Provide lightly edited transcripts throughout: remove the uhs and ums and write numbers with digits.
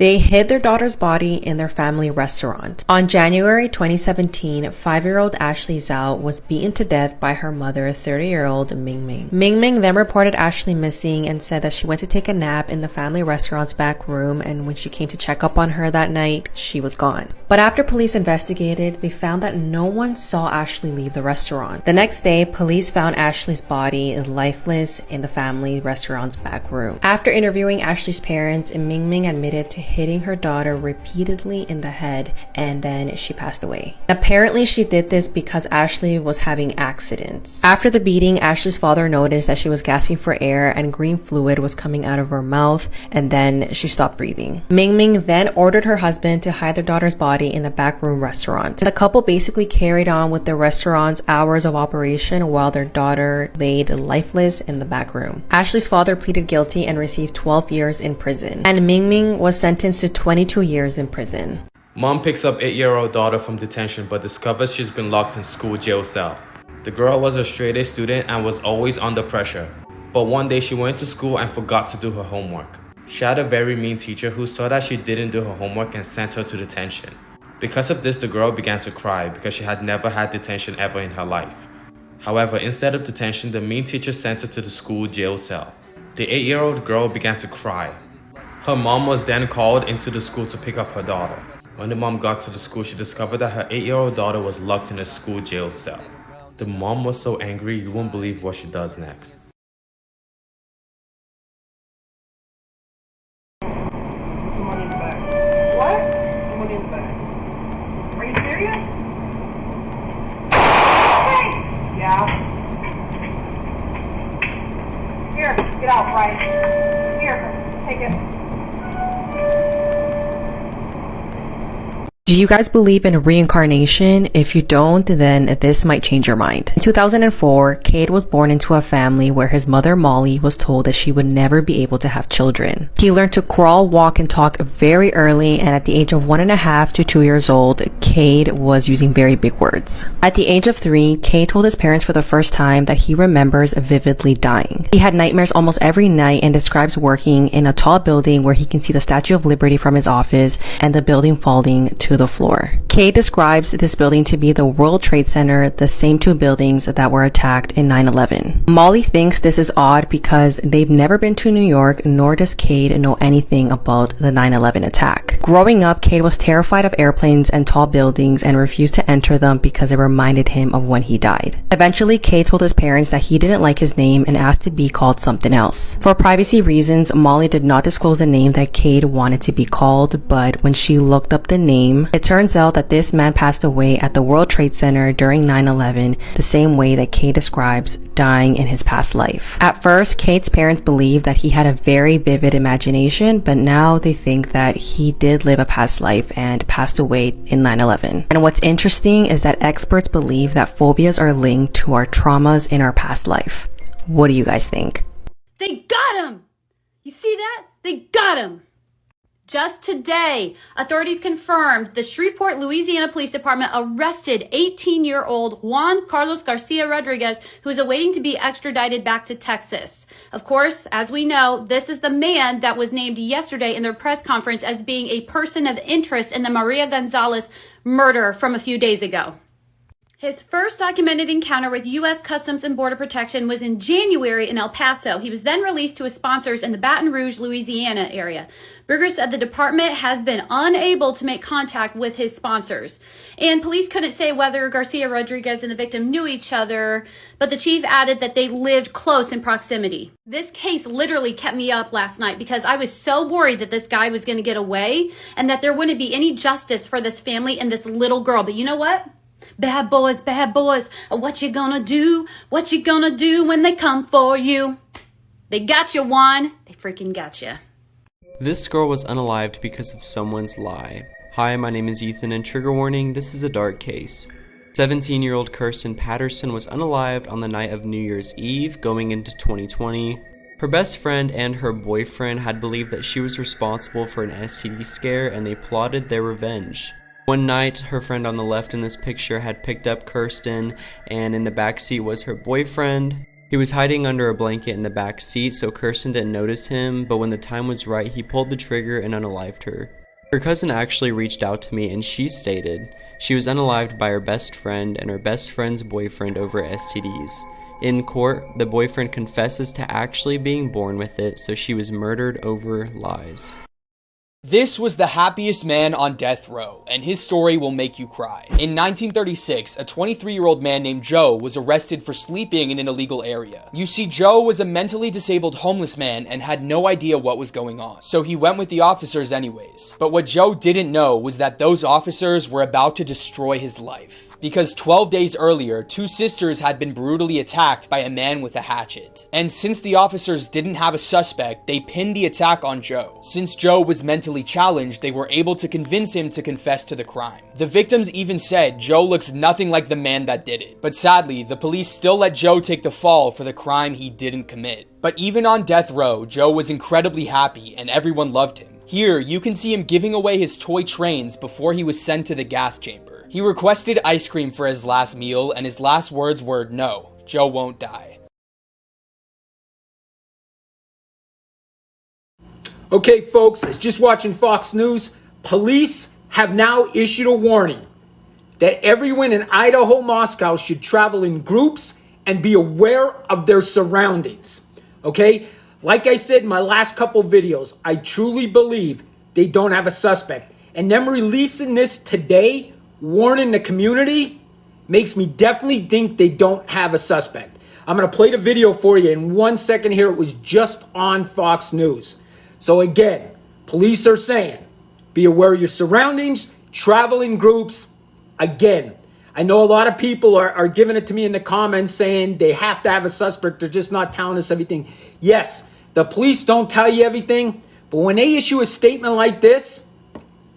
They hid their daughter's body in their family restaurant. On January 2017, 5-year-old Ashley Zhao was beaten to death by her mother, 30-year-old Ming Ming. Ming Ming then reported Ashley missing and said that she went to take a nap in the family restaurant's back room, and when she came to check up on her that night, she was gone. But after police investigated, they found that no one saw Ashley leave the restaurant. The next day, police found Ashley's body lifeless in the family restaurant's back room. After interviewing Ashley's parents, Ming Ming admitted to hitting her daughter repeatedly in the head, and then she passed away. Apparently, she did this because Ashley was having accidents. After the beating, Ashley's father noticed that she was gasping for air and green fluid was coming out of her mouth, and then she stopped breathing. Ming Ming then ordered her husband to hide their daughter's body in the backroom restaurant. The couple basically carried on with the restaurant's hours of operation while their daughter laid lifeless in the back room. Ashley's father pleaded guilty and received 12 years in prison, and Ming Ming was sentenced to 22 years in prison. Mom picks up 8-year-old daughter from detention but discovers she's been locked in school jail cell. The girl was a straight-A student and was always under pressure. But one day she went to school and forgot to do her homework. She had a very mean teacher who saw that she didn't do her homework and sent her to detention. Because of this, the girl began to cry because she had never had detention ever in her life. However, instead of detention, the mean teacher sent her to the school jail cell. The 8-year-old girl began to cry. Her mom was then called into the school to pick up her daughter. When the mom got to the school, she discovered that her 8-year-old daughter was locked in a school jail cell. The mom was so angry, you won't believe what she does next. Money in the bag. What? Money in the bag. Are you serious? Hey! Yeah. Here, get out, right? Here, take it. Do you guys believe in reincarnation? If you don't, then this might change your mind. In 2004, Cade was born into a family where his mother Molly was told that she would never be able to have children. He learned to crawl, walk, and talk very early, and at the age of 1.5 to 2 years old, Cade was using very big words. At the age of 3, Cade told his parents for the first time that he remembers vividly dying. He had nightmares almost every night and describes working in a tall building where he can see the Statue of Liberty from his office and the building falling to the floor. Cade describes this building to be the World Trade Center, the same two buildings that were attacked in 9/11. Molly thinks this is odd because they've never been to New York, nor does Cade know anything about the 9/11 attack. Growing up, Cade was terrified of airplanes and tall buildings and refused to enter them because it reminded him of when he died. Eventually, Cade told his parents that he didn't like his name and asked to be called something else. For privacy reasons, Molly did not disclose the name that Cade wanted to be called, but when she looked up the name, it turns out that this man passed away at the World Trade Center during 9/11, the same way that Cade describes dying in his past life. At first, Cade's parents believed that he had a very vivid imagination, but now they think that he did live a past life and passed away in 9/11. And what's interesting is that experts believe that phobias are linked to our traumas in our past life. What do you guys think? They got him! You see that? They got him! Just today, authorities confirmed the Shreveport, Louisiana Police Department arrested 18-year-old Juan Carlos Garcia Rodriguez, who is awaiting to be extradited back to Texas. Of course, as we know, this is the man that was named yesterday in their press conference as being a person of interest in the Maria Gonzalez murder from a few days ago. His first documented encounter with U.S. Customs and Border Protection was in January in El Paso. He was then released to his sponsors in the Baton Rouge, Louisiana area. Berger said the department has been unable to make contact with his sponsors. And police couldn't say whether Garcia Rodriguez and the victim knew each other, but the chief added that they lived close in proximity. This case literally kept me up last night because I was so worried that this guy was going to get away and that there wouldn't be any justice for this family and this little girl. But you know what? Bad boys, what you gonna do? What you gonna do when they come for you? They got you, Juan. They freaking got you. This girl was unalived because of someone's lie. Hi, my name is Ethan, and trigger warning, this is a dark case. 17-year-old Kirsten Patterson was unalived on the night of New Year's Eve, going into 2020. Her best friend and her boyfriend had believed that she was responsible for an STD scare, and they plotted their revenge. One night, her friend on the left in this picture had picked up Kirsten, and in the backseat was her boyfriend. He was hiding under a blanket in the back seat, so Kirsten didn't notice him, but when the time was right, he pulled the trigger and unalived her. Her cousin actually reached out to me and she stated she was unalived by her best friend and her best friend's boyfriend over STDs. In court, the boyfriend confesses to actually being born with it, so she was murdered over lies. This was the happiest man on death row, and his story will make you cry. In 1936, a 23-year-old man named Joe was arrested for sleeping in an illegal area. You see, Joe was a mentally disabled homeless man and had no idea what was going on, so he went with the officers anyways. But what Joe didn't know was that those officers were about to destroy his life. Because 12 days earlier, two sisters had been brutally attacked by a man with a hatchet. And since the officers didn't have a suspect, they pinned the attack on Joe. Since Joe was mentally challenged, they were able to convince him to confess to the crime. The victims even said Joe looks nothing like the man that did it. But sadly, the police still let Joe take the fall for the crime he didn't commit. But even on death row, Joe was incredibly happy and everyone loved him. Here, you can see him giving away his toy trains before he was sent to the gas chamber. He requested ice cream for his last meal, and his last words were, "No, Joe won't die." Okay, folks, as just watching Fox News, police have now issued a warning that everyone in Idaho, Moscow should travel in groups and be aware of their surroundings. Okay? Like I said in my last couple videos, I truly believe they don't have a suspect. And them releasing this today, warning the community, makes me definitely think they don't have a suspect. I'm going to play the video for you in 1 second here. It was just on Fox News. So again, police are saying, be aware of your surroundings, travel in groups. Again, I know a lot of people are giving it to me in the comments saying they have to have a suspect. They're just not telling us everything. Yes, the police don't tell you everything, but when they issue a statement like this,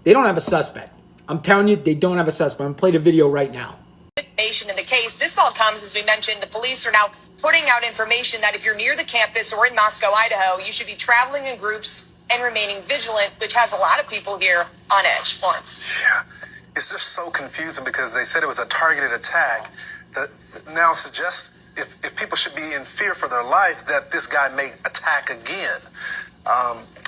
they don't have a suspect. I'm telling you, they don't have a suspect. I'm going to play the video right now. Information in the case. This all comes, as we mentioned, the police are now putting out information that if you're near the campus or in Moscow, Idaho, you should be traveling in groups and remaining vigilant, which has a lot of people here on edge. Lawrence. Yeah, it's just so confusing because they said it was a targeted attack that now suggests if people should be in fear for their life, that this guy may attack again.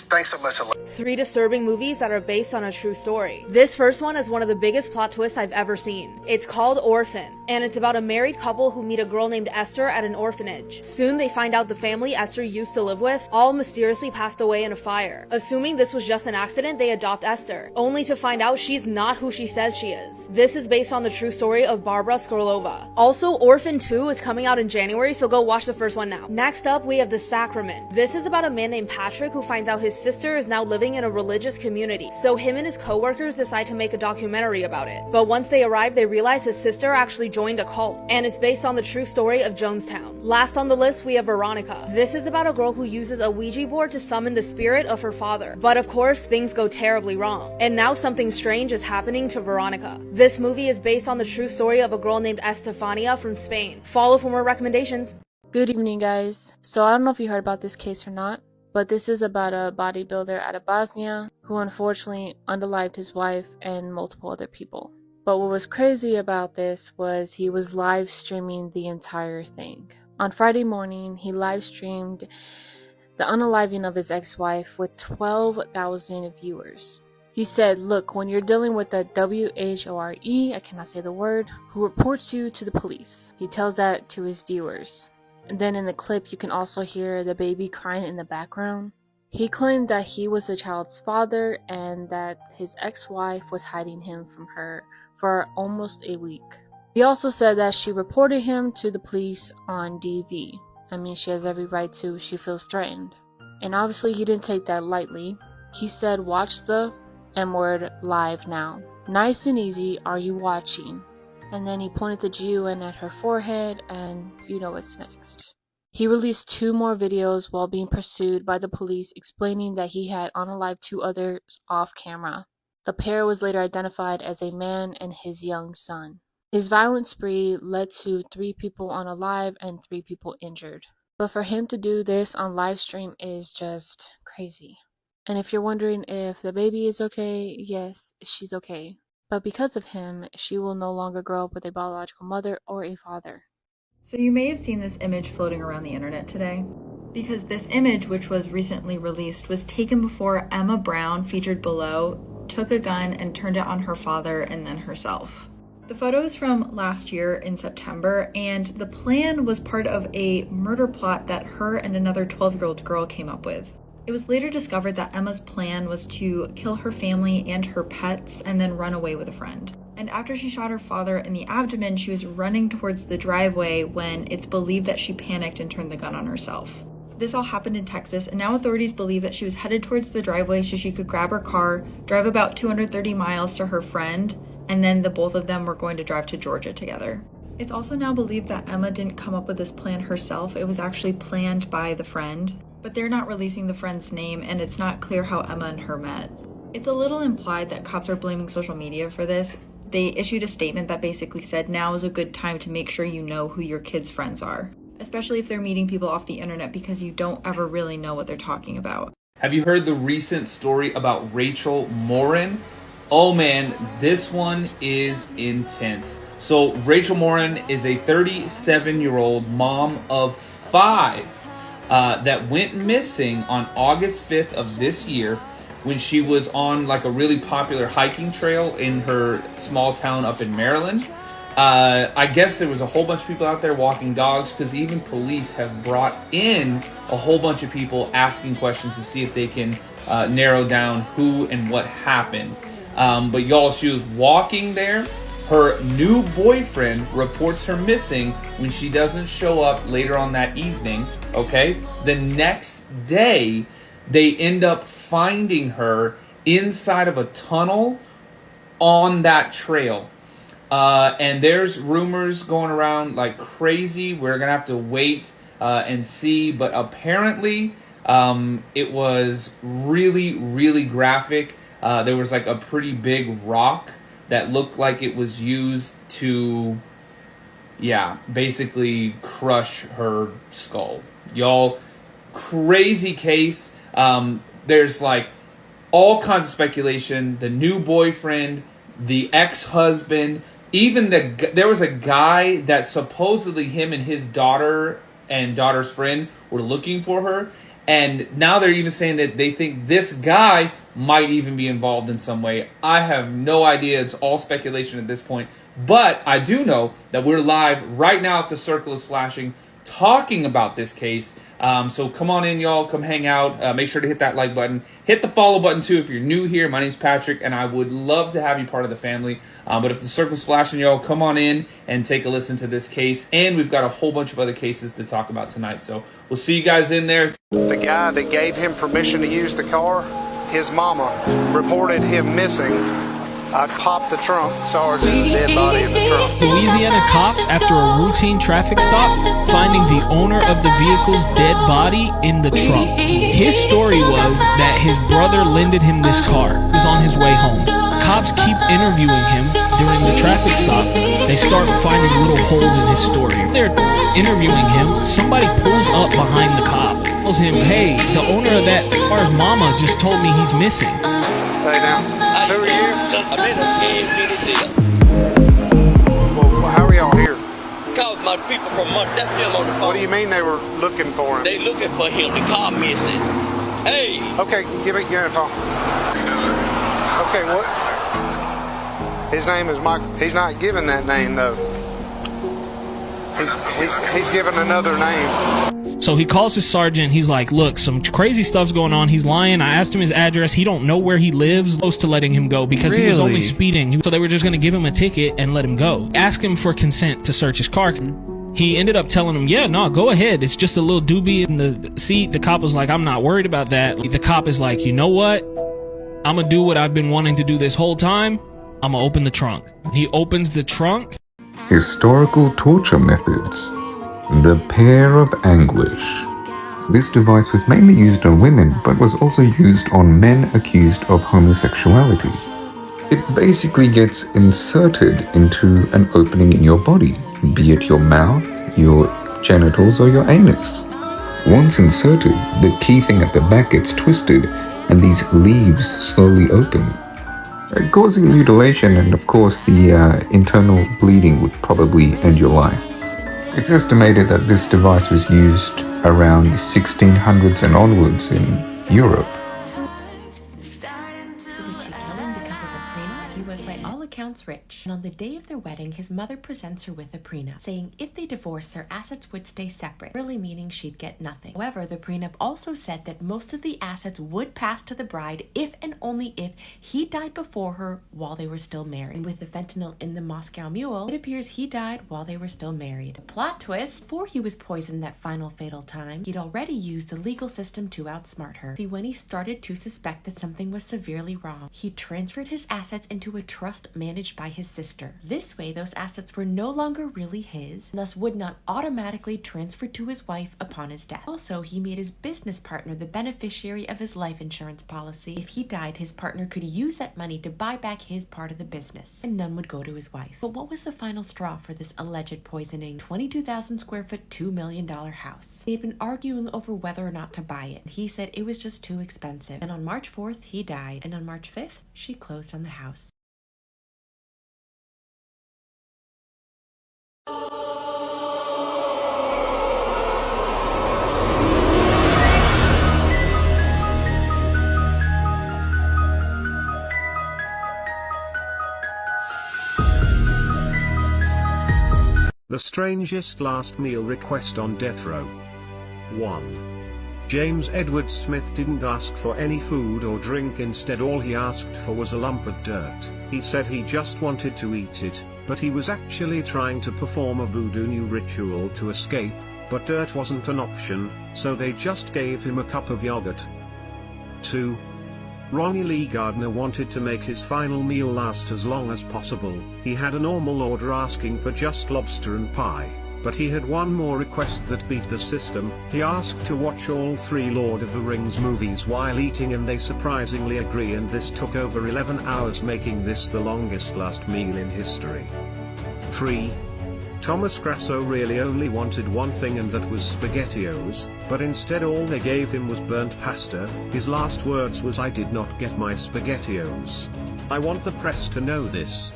Thanks so much. 3 disturbing movies that are based on a true story. This first one is one of the biggest plot twists I've ever seen. It's called Orphan, and it's about a married couple who meet a girl named Esther at an orphanage. Soon they find out the family Esther used to live with all mysteriously passed away in a fire. Assuming this was just an accident, they adopt Esther, only to find out she's not who she says she is. This is based on the true story of Barbara Skorlova. Also, Orphan 2 is coming out in January, so go watch the first one now. Next up, we have The Sacrament. This is about a man named Patrick who finds out his sister is now living in a religious community, so him and his co-workers decide to make a documentary about it. But once they arrive, they realize his sister actually joined a cult, and it's based on the true story of Jonestown. Last on the list, we have Veronica. This is about a girl who uses a Ouija board to summon the spirit of her father. But of course, things go terribly wrong, and now something strange is happening to Veronica. This movie is based on the true story of a girl named Estefania from Spain. Follow for more recommendations. Good evening, guys. So I don't know if you heard about this case or not, but this is about a bodybuilder out of Bosnia who unfortunately unalived his wife and multiple other people. But what was crazy about this was he was live streaming the entire thing. On Friday morning, he live streamed the unaliving of his ex-wife with 12,000 viewers. He said, "Look, when you're dealing with a WHORE, I cannot say the word, who reports you to the police." He tells that to his viewers. And then in the clip, you can also hear the baby crying in the background. He claimed that he was the child's father and that his ex-wife was hiding him from her for almost a week. He also said that she reported him to the police on DV. I mean, she has every right to, she feels threatened. And obviously he didn't take that lightly. He said, "Watch the M-word live now. Nice and easy, are you watching?" And then he pointed the G-U-N at her forehead, and you know what's next. He released 2 more videos while being pursued by the police, explaining that he had unalived 2 others off camera. The pair was later identified as a man and his young son. His violent spree led to 3 people unalive and 3 people injured. But for him to do this on live stream is just crazy. And if you're wondering if the baby is okay, yes, she's okay. But because of him, she will no longer grow up with a biological mother or a father. So you may have seen this image floating around the internet today, because this image, which was recently released, was taken before Emma Brown, featured below, took a gun and turned it on her father and then herself. The photo is from last year in September, and the plan was part of a murder plot that her and another 12-year-old girl came up with. It was later discovered that Emma's plan was to kill her family and her pets and then run away with a friend. And after she shot her father in the abdomen, she was running towards the driveway when it's believed that she panicked and turned the gun on herself. This all happened in Texas, and now authorities believe that she was headed towards the driveway so she could grab her car, drive about 230 miles to her friend, and then the both of them were going to drive to Georgia together. It's also now believed that Emma didn't come up with this plan herself. It was actually planned by the friend, but they're not releasing the friend's name, and it's not clear how Emma and her met. It's a little implied that cops are blaming social media for this. They issued a statement that basically said now is a good time to make sure you know who your kids' friends are, especially if they're meeting people off the internet, because you don't ever really know what they're talking about. Have you heard the recent story about Rachel Morin? Oh man, this one is intense. So Rachel Morin is a 37-year-old mom of 5 that went missing on August 5th of this year when she was on like a really popular hiking trail in her small town up in Maryland. I guess there was a whole bunch of people out there walking dogs, because even police have brought in a whole bunch of people asking questions to see if they can narrow down who and what happened. But y'all, she was walking there. Her new boyfriend reports her missing when she doesn't show up later on that evening, okay? The next day, they end up finding her inside of a tunnel on that trail. And there's rumors going around like crazy. We're going to have to wait and see. But apparently, it was really, really graphic. There was like a pretty big rock that looked like it was used to, basically crush her skull. Y'all, crazy case. There's like all kinds of speculation. The new boyfriend, the ex-husband, even there was a guy that supposedly him and his daughter and daughter's friend were looking for her. And now they're even saying that they think this guy might even be involved in some way. I have no idea. It's all speculation at this point. But I do know that we're live right now at the circle is flashing talking about this case. So come on in, y'all. Come hang out. Make sure to hit that like button. Hit the follow button, too, if you're new here. My name's Patrick, and I would love to have you part of the family. But if the circle's flashing, y'all, come on in and take a listen to this case. And we've got a whole bunch of other cases to talk about tonight. So we'll see you guys in there. The guy that gave him permission to use the car, his mama reported him missing. I popped the trunk, saw the dead body in the trunk. Louisiana cops, after a routine traffic stop, finding the owner of the vehicle's dead body in the trunk. His story was that his brother lended him this car. He was on his way home. Cops keep interviewing him during the traffic stop. They start finding little holes in his story. They're interviewing him. Somebody pulls up behind the cop, tells him, "Hey, the owner of that car's mama just told me he's missing." Hey, now, who are you? I'm in a scared little deal. Well, how are y'all here? Called my people from that's him on the phone. What do you mean they were looking for him? They looking for him. The car missing. Hey. Okay, give it your phone. Okay, what? His name is Michael. He's not giving that name though. He's given another name. So he calls his sergeant. He's like, "Look, some crazy stuff's going on. He's lying. I asked him his address. He don't know where he lives." Close to letting him go because he was only speeding. So they were just going to give him a ticket and let him go. Ask him for consent to search his car. He ended up telling him, "Yeah, no, go ahead. It's just a little doobie in the seat." The cop was like, "I'm not worried about that." The cop is like, "You know what? I'm going to do what I've been wanting to do this whole time. I'm going to open the trunk." He opens the trunk. Historical torture methods. The Pair of Anguish. This device was mainly used on women, but was also used on men accused of homosexuality. It basically gets inserted into an opening in your body, be it your mouth, your genitals, or your anus. Once inserted, the key thing at the back gets twisted, and these leaves slowly open, causing mutilation, and of course the internal bleeding would probably end your life. It's estimated that this device was used around the 1600s and onwards in Europe. He was by all accounts rich, and on the day of their wedding, his mother presents her with a prenup, saying if they divorced, their assets would stay separate, really meaning she'd get nothing. However, the prenup also said that most of the assets would pass to the bride if and only if he died before her while they were still married. And with the fentanyl in the Moscow Mule, it appears he died while they were still married. Plot twist, before he was poisoned that final fatal time, he'd already used the legal system to outsmart her. See, when he started to suspect that something was severely wrong, he transferred his assets into a trust managed by his sister. This way, those assets were no longer really his, and thus would not automatically transfer to his wife upon his death. Also, he made his business partner the beneficiary of his life insurance policy. If he died, his partner could use that money to buy back his part of the business, and none would go to his wife. But what was the final straw for this alleged poisoning? 22,000 square foot, $2 million house. They had been arguing over whether or not to buy it. He said it was just too expensive. And on March 4th, he died. And on March 5th, she closed on the house. The strangest last meal request on death row. 1. James Edward Smith didn't ask for any food or drink, instead all he asked for was a lump of dirt. He said he just wanted to eat it, but he was actually trying to perform a voodoo ritual to escape, but dirt wasn't an option, so they just gave him a cup of yogurt. 2. Ronnie Lee Gardner wanted to make his final meal last as long as possible. He had a normal order asking for just lobster and pie, but he had one more request that beat the system. He asked to watch all 3 Lord of the Rings movies while eating, and they surprisingly agree, and this took over 11 hours, making this the longest last meal in history. 3. Thomas Grasso really only wanted one thing, and that was SpaghettiOs, but instead all they gave him was burnt pasta. His last words was, "I did not get my SpaghettiOs. I want the press to know this."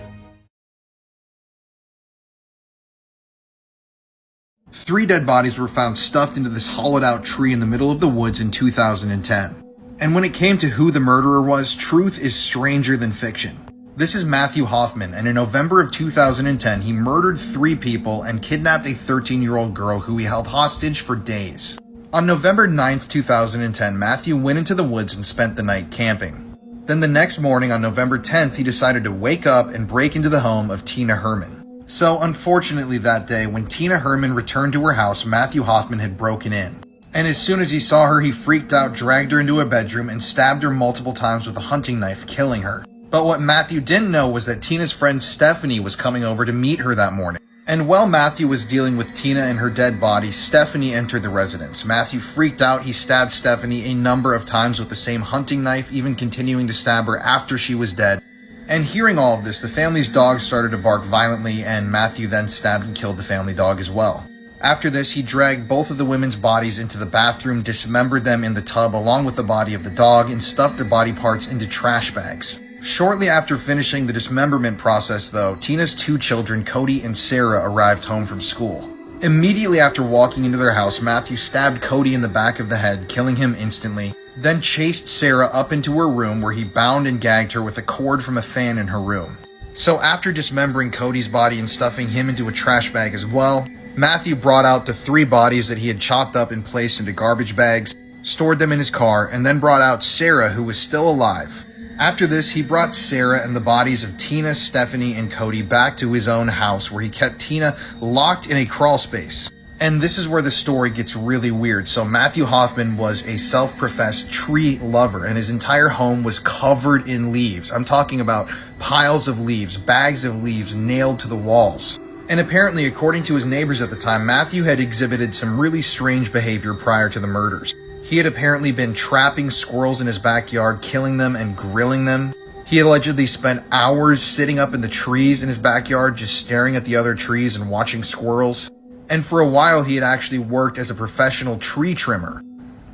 3 dead bodies were found stuffed into this hollowed out tree in the middle of the woods in 2010. And when it came to who the murderer was, truth is stranger than fiction. This is Matthew Hoffman, and in November of 2010, he murdered 3 people and kidnapped a 13-year-old girl who he held hostage for days. On November 9th, 2010, Matthew went into the woods and spent the night camping. Then the next morning, on November 10th, he decided to wake up and break into the home of Tina Herman. So, unfortunately that day, when Tina Herman returned to her house, Matthew Hoffman had broken in. And as soon as he saw her, he freaked out, dragged her into a bedroom, and stabbed her multiple times with a hunting knife, killing her. But what Matthew didn't know was that Tina's friend Stephanie was coming over to meet her that morning. And while Matthew was dealing with Tina and her dead body, Stephanie entered the residence. Matthew freaked out. He stabbed Stephanie a number of times with the same hunting knife, even continuing to stab her after she was dead. And hearing all of this, the family's dog started to bark violently, and Matthew then stabbed and killed the family dog as well. After this, he dragged both of the women's bodies into the bathroom, dismembered them in the tub along with the body of the dog, and stuffed their body parts into trash bags. Shortly after finishing the dismemberment process, though, Tina's 2 children, Cody and Sarah, arrived home from school. Immediately after walking into their house, Matthew stabbed Cody in the back of the head, killing him instantly, then chased Sarah up into her room where he bound and gagged her with a cord from a fan in her room. So after dismembering Cody's body and stuffing him into a trash bag as well, Matthew brought out the 3 bodies that he had chopped up and placed into garbage bags, stored them in his car, and then brought out Sarah, who was still alive. After this, he brought Sarah and the bodies of Tina, Stephanie, and Cody back to his own house, where he kept Tina locked in a crawl space. And this is where the story gets really weird. So Matthew Hoffman was a self-professed tree lover, and his entire home was covered in leaves. I'm talking about piles of leaves, bags of leaves nailed to the walls. And apparently, according to his neighbors at the time, Matthew had exhibited some really strange behavior prior to the murders. He had apparently been trapping squirrels in his backyard, killing them and grilling them. He allegedly spent hours sitting up in the trees in his backyard, just staring at the other trees and watching squirrels. And for a while, he had actually worked as a professional tree trimmer.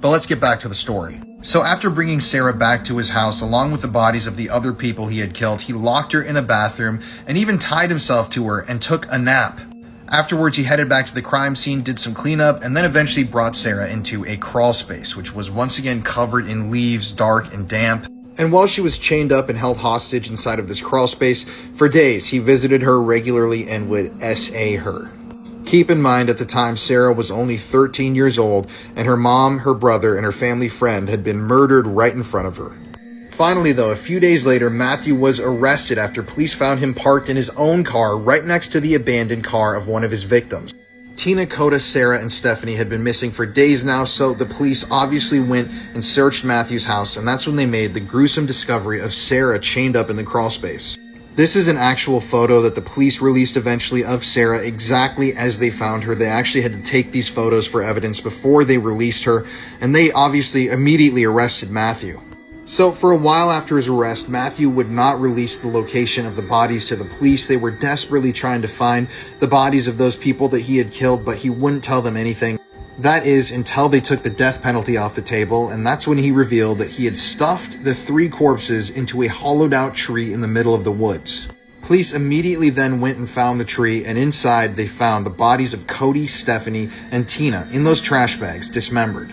But let's get back to the story. So after bringing Sarah back to his house, along with the bodies of the other people he had killed, he locked her in a bathroom and even tied himself to her and took a nap. Afterwards, he headed back to the crime scene, did some cleanup, and then eventually brought Sarah into a crawl space, which was once again covered in leaves, dark and damp. And while she was chained up and held hostage inside of this crawl space, for days he visited her regularly and would SA her. Keep in mind, at the time, Sarah was only 13 years old, and her mom, her brother, and her family friend had been murdered right in front of her. Finally, though, a few days later, Matthew was arrested after police found him parked in his own car right next to the abandoned car of one of his victims. Tina, Coda, Sarah, and Stephanie had been missing for days now, so the police obviously went and searched Matthew's house, and that's when they made the gruesome discovery of Sarah chained up in the crawl space. This is an actual photo that the police released eventually of Sarah exactly as they found her. They actually had to take these photos for evidence before they released her, and they obviously immediately arrested Matthew. So for a while after his arrest, Matthew would not release the location of the bodies to the police. They were desperately trying to find the bodies of those people that he had killed, but he wouldn't tell them anything. That is, until they took the death penalty off the table, and that's when he revealed that he had stuffed the 3 corpses into a hollowed out tree in the middle of the woods. Police immediately then went and found the tree, and inside they found the bodies of Cody, Stephanie, and Tina in those trash bags, dismembered.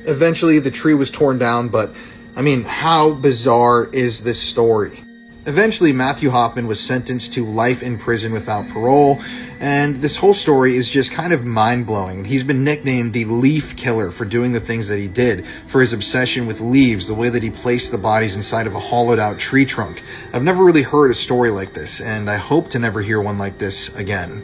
Eventually, the tree was torn down, but, I mean, how bizarre is this story? Eventually, Matthew Hoffman was sentenced to life in prison without parole, and this whole story is just kind of mind-blowing. He's been nicknamed the Leaf Killer for doing the things that he did, for his obsession with leaves, the way that he placed the bodies inside of a hollowed-out tree trunk. I've never really heard a story like this, and I hope to never hear one like this again.